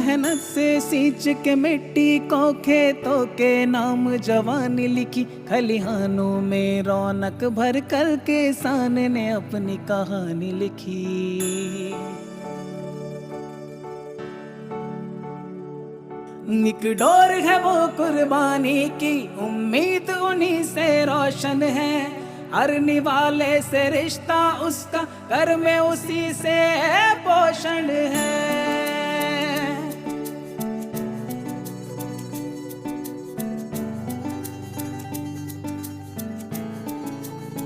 मेहनत से सींच के मिट्टी को खेतों के नाम जवानी लिखी, खलिहानों में रौनक भर कर किसान ने अपनी कहानी लिखी। एक डोर है वो कुर्बानी की, उम्मीद उन्हीं से रोशन है। हर निवाले से रिश्ता उसका, घर में उसी से है पोषण